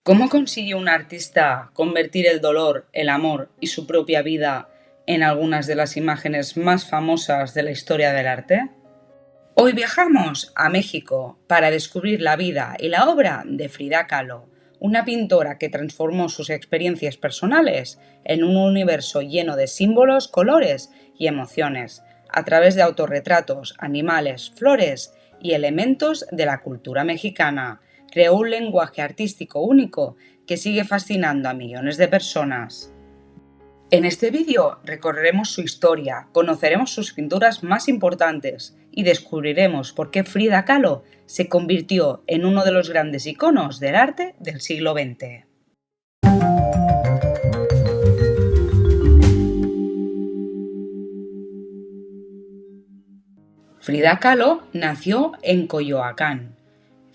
¿Cómo consiguió un artista convertir el dolor, el amor y su propia vida en algunas de las imágenes más famosas de la historia del arte? Hoy viajamos a México para descubrir la vida y la obra de Frida Kahlo, una pintora que transformó sus experiencias personales en un universo lleno de símbolos, colores y emociones, a través de autorretratos, animales, flores y elementos de la cultura mexicana. Creó un lenguaje artístico único que sigue fascinando a millones de personas. En este vídeo recorreremos su historia, conoceremos sus pinturas más importantes y descubriremos por qué Frida Kahlo se convirtió en uno de los grandes iconos del arte del siglo XX. Frida Kahlo nació en Coyoacán,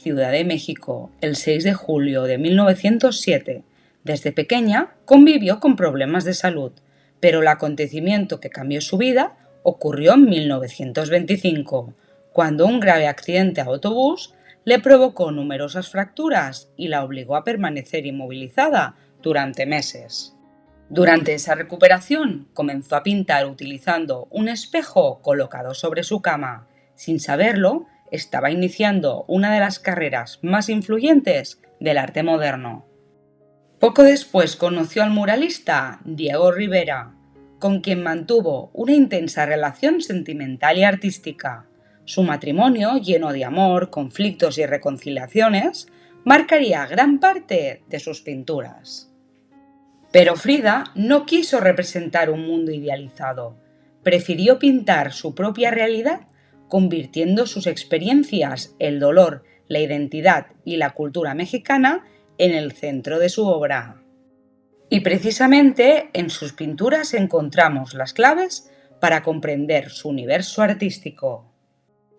Ciudad de México, el 6 de julio de 1907. Desde pequeña convivió con problemas de salud, pero el acontecimiento que cambió su vida ocurrió en 1925, cuando un grave accidente de autobús le provocó numerosas fracturas y la obligó a permanecer inmovilizada durante meses. Durante esa recuperación comenzó a pintar utilizando un espejo colocado sobre su cama. Sin saberlo, estaba iniciando una de las carreras más influyentes del arte moderno. Poco después conoció al muralista Diego Rivera, con quien mantuvo una intensa relación sentimental y artística. Su matrimonio, lleno de amor, conflictos y reconciliaciones, marcaría gran parte de sus pinturas. Pero Frida no quiso representar un mundo idealizado. Prefirió pintar su propia realidad, convirtiendo sus experiencias, el dolor, la identidad y la cultura mexicana en el centro de su obra. Y precisamente en sus pinturas encontramos las claves para comprender su universo artístico.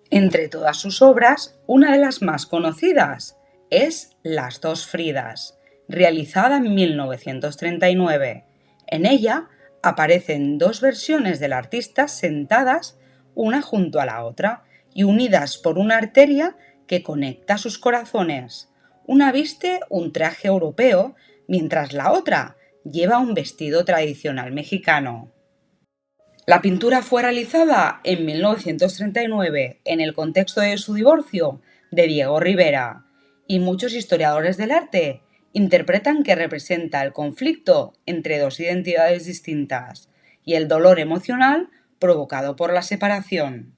Entre todas sus obras, una de las más conocidas es Las dos Fridas, realizada en 1939. En ella aparecen dos versiones del artista sentadas una junto a la otra y unidas por una arteria que conecta sus corazones. Una viste un traje europeo, mientras la otra lleva un vestido tradicional mexicano. La pintura fue realizada en 1939 en el contexto de su divorcio de Diego Rivera, y muchos historiadores del arte interpretan que representa el conflicto entre dos identidades distintas y el dolor emocional provocado por la separación.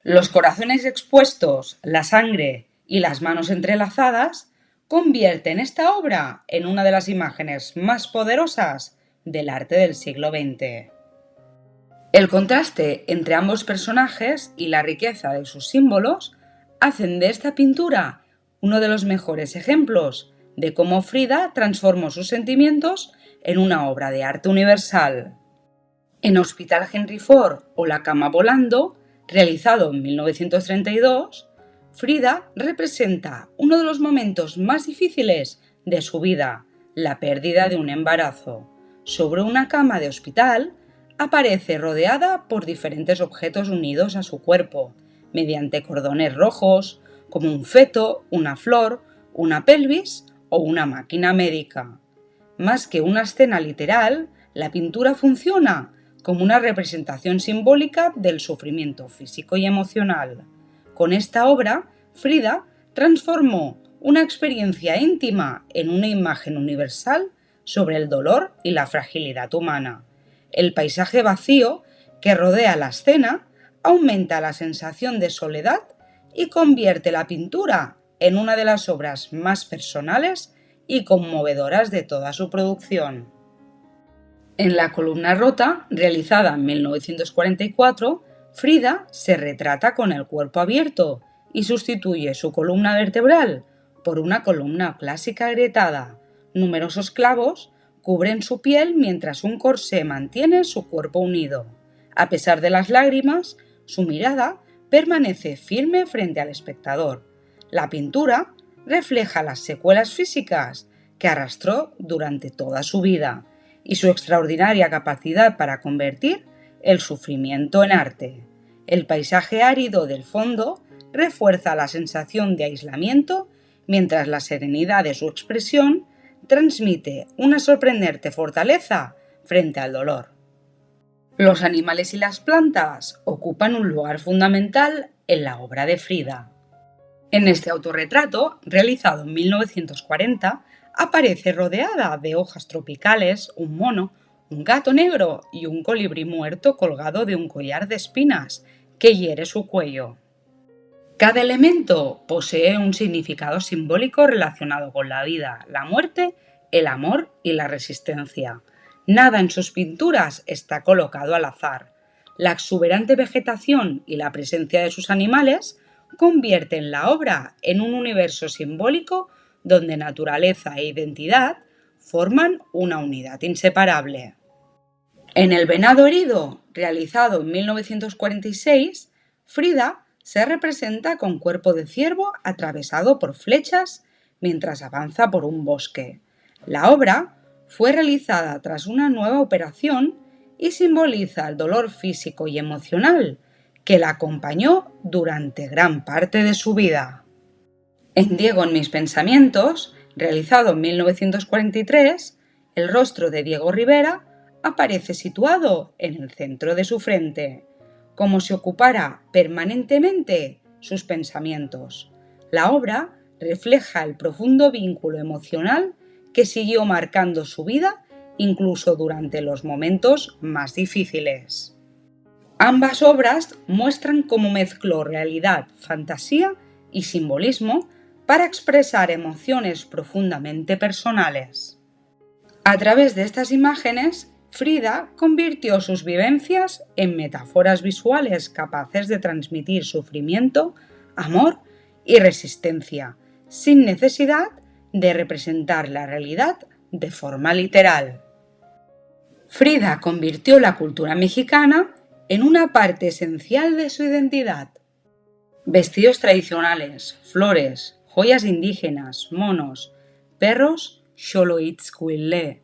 Los corazones expuestos, la sangre y las manos entrelazadas convierten esta obra en una de las imágenes más poderosas del arte del siglo XX. El contraste entre ambos personajes y la riqueza de sus símbolos hacen de esta pintura uno de los mejores ejemplos de cómo Frida transformó sus sentimientos en una obra de arte universal. En Hospital Henry Ford o La cama volando, realizado en 1932, Frida representa uno de los momentos más difíciles de su vida, la pérdida de un embarazo. Sobre una cama de hospital, aparece rodeada por diferentes objetos unidos a su cuerpo, mediante cordones rojos, como un feto, una flor, una pelvis o una máquina médica. Más que una escena literal, la pintura funciona como una representación simbólica del sufrimiento físico y emocional. Con esta obra, Frida transformó una experiencia íntima en una imagen universal sobre el dolor y la fragilidad humana. El paisaje vacío que rodea la escena aumenta la sensación de soledad y convierte la pintura en una de las obras más personales y conmovedoras de toda su producción. En La columna rota, realizada en 1944, Frida se retrata con el cuerpo abierto y sustituye su columna vertebral por una columna clásica agrietada. Numerosos clavos cubren su piel mientras un corsé mantiene su cuerpo unido. A pesar de las lágrimas, su mirada permanece firme frente al espectador. La pintura refleja las secuelas físicas que arrastró durante toda su vida y su extraordinaria capacidad para convertir el sufrimiento en arte. El paisaje árido del fondo refuerza la sensación de aislamiento, mientras la serenidad de su expresión transmite una sorprendente fortaleza frente al dolor. Los animales y las plantas ocupan un lugar fundamental en la obra de Frida. En este autorretrato, realizado en 1940, aparece rodeada de hojas tropicales, un mono, un gato negro y un colibrí muerto colgado de un collar de espinas que hiere su cuello. Cada elemento posee un significado simbólico relacionado con la vida, la muerte, el amor y la resistencia. Nada en sus pinturas está colocado al azar. La exuberante vegetación y la presencia de sus animales convierten la obra en un universo simbólico donde naturaleza e identidad forman una unidad inseparable. En El venado herido, realizado en 1946, Frida se representa con cuerpo de ciervo atravesado por flechas mientras avanza por un bosque. La obra fue realizada tras una nueva operación y simboliza el dolor físico y emocional que la acompañó durante gran parte de su vida. En Diego en mis pensamientos, realizado en 1943, el rostro de Diego Rivera aparece situado en el centro de su frente, como si ocupara permanentemente sus pensamientos. La obra refleja el profundo vínculo emocional que siguió marcando su vida incluso durante los momentos más difíciles. Ambas obras muestran cómo mezcló realidad, fantasía y simbolismo para expresar emociones profundamente personales. A través de estas imágenes, Frida convirtió sus vivencias en metáforas visuales capaces de transmitir sufrimiento, amor y resistencia, sin necesidad de representar la realidad de forma literal. Frida convirtió la cultura mexicana en una parte esencial de su identidad. Vestidos tradicionales, flores, joyas indígenas, monos, perros, xoloitzcuintle,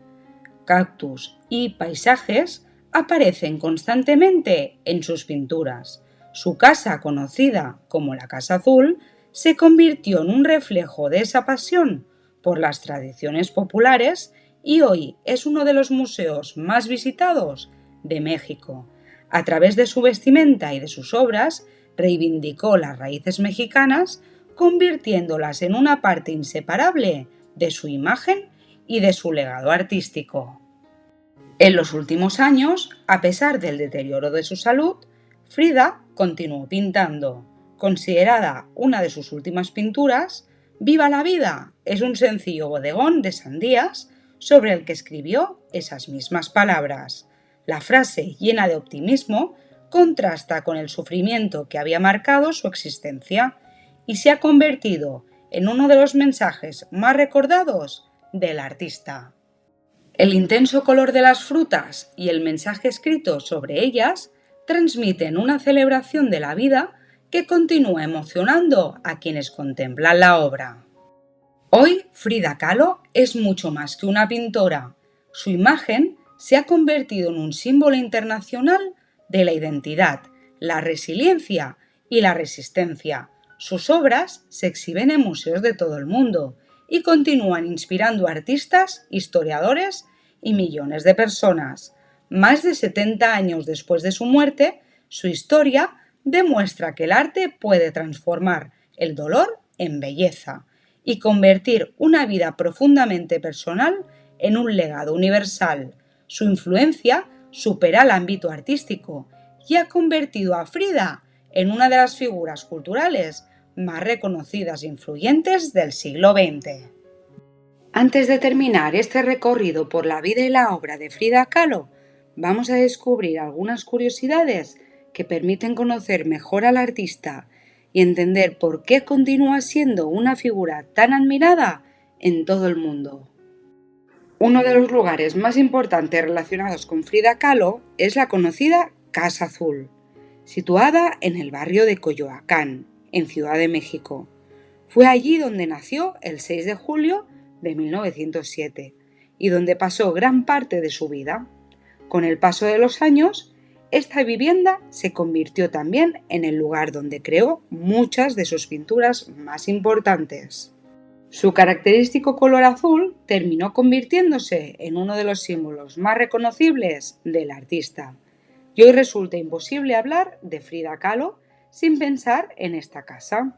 cactus y paisajes aparecen constantemente en sus pinturas. Su casa, conocida como la Casa Azul, se convirtió en un reflejo de esa pasión por las tradiciones populares y hoy es uno de los museos más visitados de México. A través de su vestimenta y de sus obras, reivindicó las raíces mexicanas, convirtiéndolas en una parte inseparable de su imagen y de su legado artístico. En los últimos años, a pesar del deterioro de su salud, Frida continuó pintando. Considerada una de sus últimas pinturas, Viva la vida es un sencillo bodegón de sandías sobre el que escribió esas mismas palabras. La frase, llena de optimismo, contrasta con el sufrimiento que había marcado su existencia y se ha convertido en uno de los mensajes más recordados del artista. El intenso color de las frutas y el mensaje escrito sobre ellas transmiten una celebración de la vida que continúa emocionando a quienes contemplan la obra. Hoy, Frida Kahlo es mucho más que una pintora. Su imagen se ha convertido en un símbolo internacional de la identidad, la resiliencia y la resistencia. Sus obras se exhiben en museos de todo el mundo y continúan inspirando a artistas, historiadores y millones de personas. Más de 70 años después de su muerte, su historia demuestra que el arte puede transformar el dolor en belleza y convertir una vida profundamente personal en un legado universal. Su influencia supera el ámbito artístico y ha convertido a Frida en una de las figuras culturales más reconocidas e influyentes del siglo XX. Antes de terminar este recorrido por la vida y la obra de Frida Kahlo, vamos a descubrir algunas curiosidades que permiten conocer mejor al artista y entender por qué continúa siendo una figura tan admirada en todo el mundo. Uno de los lugares más importantes relacionados con Frida Kahlo es la conocida Casa Azul, situada en el barrio de Coyoacán, en Ciudad de México. Fue allí donde nació el 6 de julio de 1907 y donde pasó gran parte de su vida. Con el paso de los años, esta vivienda se convirtió también en el lugar donde creó muchas de sus pinturas más importantes. Su característico color azul terminó convirtiéndose en uno de los símbolos más reconocibles del artista, y hoy resulta imposible hablar de Frida Kahlo sin pensar en esta casa.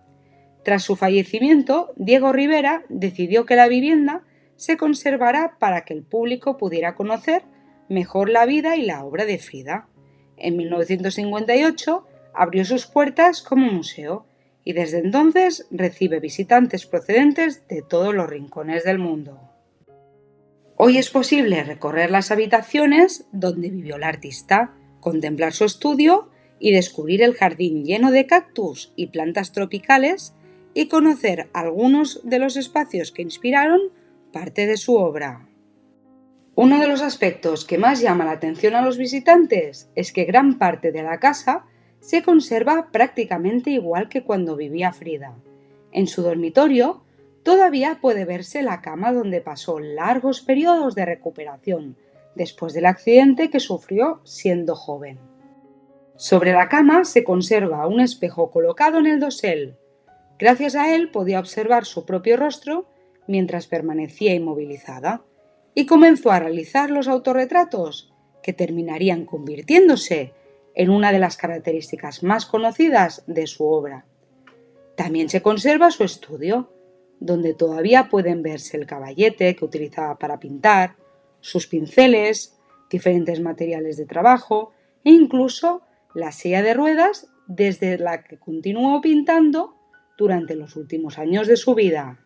Tras su fallecimiento, Diego Rivera decidió que la vivienda se conservara para que el público pudiera conocer mejor la vida y la obra de Frida. En 1958 abrió sus puertas como museo y desde entonces recibe visitantes procedentes de todos los rincones del mundo. Hoy es posible recorrer las habitaciones donde vivió la artista, contemplar su estudio y descubrir el jardín lleno de cactus y plantas tropicales y conocer algunos de los espacios que inspiraron parte de su obra. Uno de los aspectos que más llama la atención a los visitantes es que gran parte de la casa se conserva prácticamente igual que cuando vivía Frida. En su dormitorio todavía puede verse la cama donde pasó largos periodos de recuperación después del accidente que sufrió siendo joven. Sobre la cama se conserva un espejo colocado en el dosel. Gracias a él podía observar su propio rostro mientras permanecía inmovilizada y comenzó a realizar los autorretratos que terminarían convirtiéndose en una de las características más conocidas de su obra. También se conserva su estudio, donde todavía pueden verse el caballete que utilizaba para pintar, sus pinceles, diferentes materiales de trabajo e incluso la silla de ruedas desde la que continuó pintando durante los últimos años de su vida.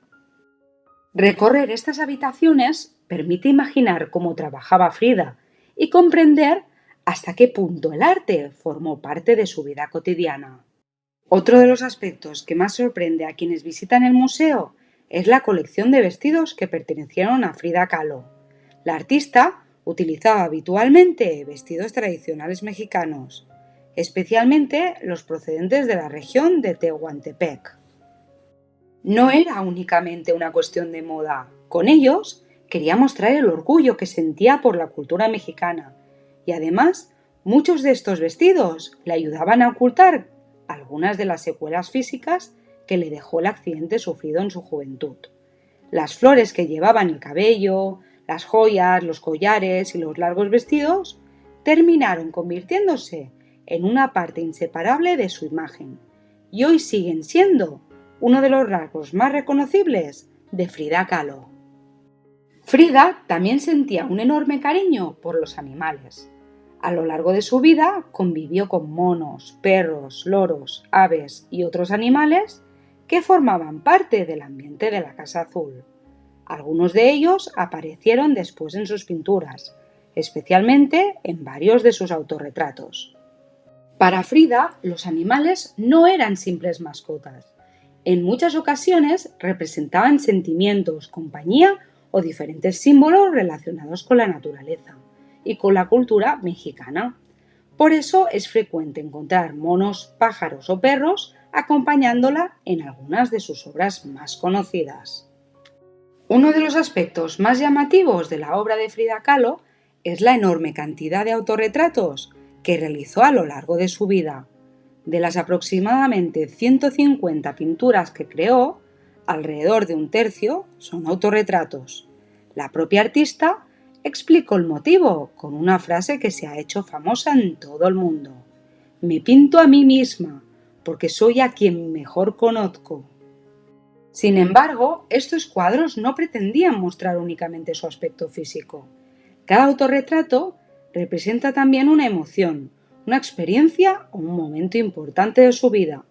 Recorrer estas habitaciones permite imaginar cómo trabajaba Frida y comprender hasta qué punto el arte formó parte de su vida cotidiana. Otro de los aspectos que más sorprende a quienes visitan el museo es la colección de vestidos que pertenecieron a Frida Kahlo. La artista utilizaba habitualmente vestidos tradicionales mexicanos, especialmente los procedentes de la región de Tehuantepec. No era únicamente una cuestión de moda, con ellos quería mostrar el orgullo que sentía por la cultura mexicana y además muchos de estos vestidos le ayudaban a ocultar algunas de las secuelas físicas que le dejó el accidente sufrido en su juventud. Las flores que llevaba en el cabello, las joyas, los collares y los largos vestidos terminaron convirtiéndose en una parte inseparable de su imagen y hoy siguen siendo uno de los rasgos más reconocibles de Frida Kahlo. Frida también sentía un enorme cariño por los animales. A lo largo de su vida convivió con monos, perros, loros, aves y otros animales que formaban parte del ambiente de la Casa Azul. Algunos de ellos aparecieron después en sus pinturas, especialmente en varios de sus autorretratos. Para Frida, los animales no eran simples mascotas. En muchas ocasiones representaban sentimientos, compañía o diferentes símbolos relacionados con la naturaleza y con la cultura mexicana. Por eso es frecuente encontrar monos, pájaros o perros acompañándola en algunas de sus obras más conocidas. Uno de los aspectos más llamativos de la obra de Frida Kahlo es la enorme cantidad de autorretratos que realizó a lo largo de su vida. De las aproximadamente 150 pinturas que creó, alrededor de un tercio son autorretratos. La propia artista explicó el motivo con una frase que se ha hecho famosa en todo el mundo. Me pinto a mí misma, porque soy a quien mejor conozco. Sin embargo, estos cuadros no pretendían mostrar únicamente su aspecto físico. Cada autorretrato representa también una emoción, una experiencia o un momento importante de su vida.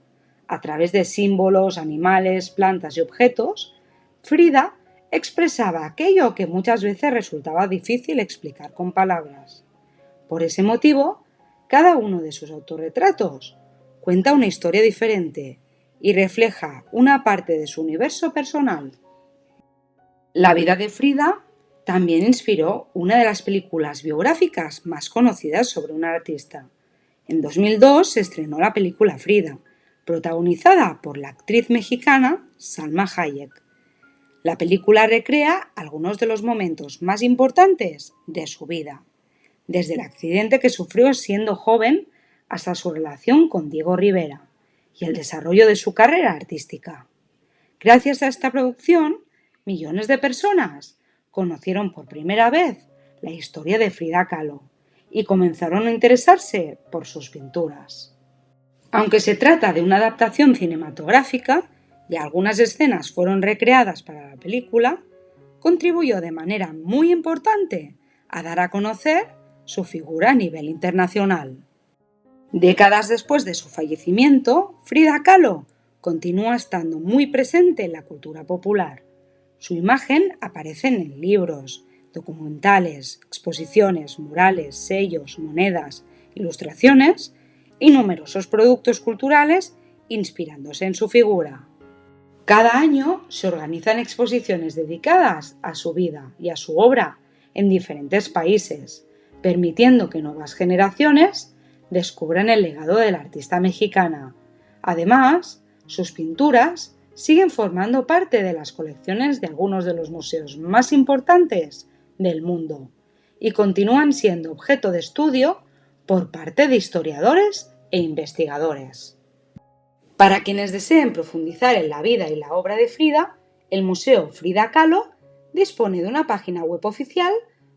A través de símbolos, animales, plantas y objetos, Frida expresaba aquello que muchas veces resultaba difícil explicar con palabras. Por ese motivo, cada uno de sus autorretratos cuenta una historia diferente y refleja una parte de su universo personal. La vida de Frida también inspiró una de las películas biográficas más conocidas sobre una artista. En 2002 se estrenó la película Frida, protagonizada por la actriz mexicana Salma Hayek. La película recrea algunos de los momentos más importantes de su vida, desde el accidente que sufrió siendo joven hasta su relación con Diego Rivera y el desarrollo de su carrera artística. Gracias a esta producción, millones de personas conocieron por primera vez la historia de Frida Kahlo y comenzaron a interesarse por sus pinturas. Aunque se trata de una adaptación cinematográfica y algunas escenas fueron recreadas para la película, contribuyó de manera muy importante a dar a conocer su figura a nivel internacional. Décadas después de su fallecimiento, Frida Kahlo continúa estando muy presente en la cultura popular. Su imagen aparece en libros, documentales, exposiciones, murales, sellos, monedas, ilustraciones y numerosos productos culturales inspirándose en su figura. Cada año se organizan exposiciones dedicadas a su vida y a su obra en diferentes países, permitiendo que nuevas generaciones descubran el legado de la artista mexicana. Además, sus pinturas siguen formando parte de las colecciones de algunos de los museos más importantes del mundo y continúan siendo objeto de estudio por parte de historiadores e investigadores. Para quienes deseen profundizar en la vida y la obra de Frida, el Museo Frida Kahlo dispone de una página web oficial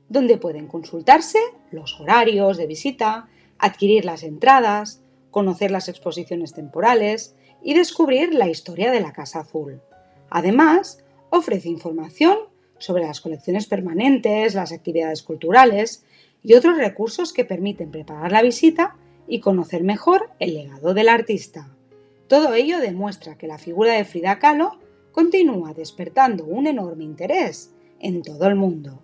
donde pueden consultarse los horarios de visita, adquirir las entradas, conocer las exposiciones temporales y descubrir la historia de la Casa Azul. Además, ofrece información sobre las colecciones permanentes, las actividades culturales y otros recursos que permiten preparar la visita y conocer mejor el legado del artista. Todo ello demuestra que la figura de Frida Kahlo continúa despertando un enorme interés en todo el mundo.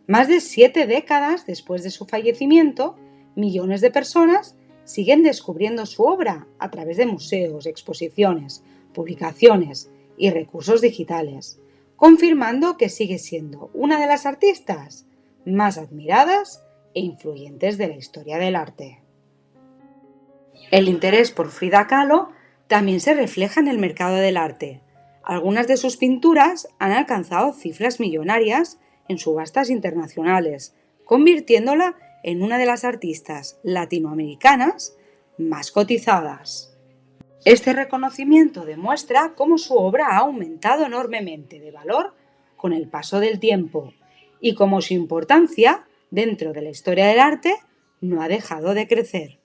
Más de 7 décadas después de su fallecimiento, millones de personas siguen descubriendo su obra a través de museos, exposiciones, publicaciones y recursos digitales, confirmando que sigue siendo una de las artistas más admiradas e influyentes de la historia del arte. El interés por Frida Kahlo también se refleja en el mercado del arte. Algunas de sus pinturas han alcanzado cifras millonarias en subastas internacionales, convirtiéndola en una de las artistas latinoamericanas más cotizadas. Este reconocimiento demuestra cómo su obra ha aumentado enormemente de valor con el paso del tiempo y cómo su importancia dentro de la historia del arte no ha dejado de crecer.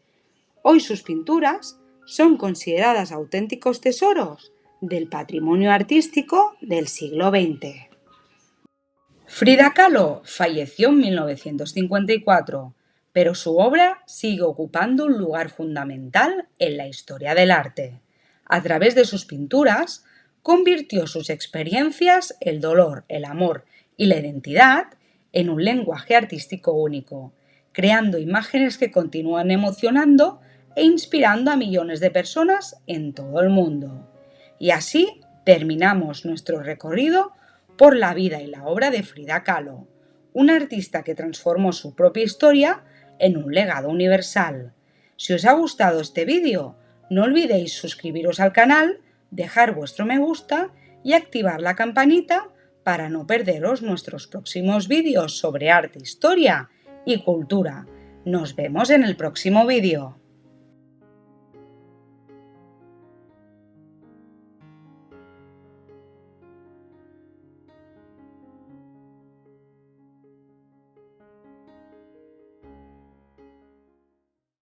Hoy sus pinturas son consideradas auténticos tesoros del patrimonio artístico del siglo XX. Frida Kahlo falleció en 1954, pero su obra sigue ocupando un lugar fundamental en la historia del arte. A través de sus pinturas, convirtió sus experiencias, el dolor, el amor y la identidad en un lenguaje artístico único, creando imágenes que continúan emocionando e inspirando a millones de personas en todo el mundo. Y así terminamos nuestro recorrido por la vida y la obra de Frida Kahlo, una artista que transformó su propia historia en un legado universal. Si os ha gustado este vídeo, no olvidéis suscribiros al canal, dejar vuestro me gusta y activar la campanita para no perderos nuestros próximos vídeos sobre arte, historia y cultura. Nos vemos en el próximo vídeo.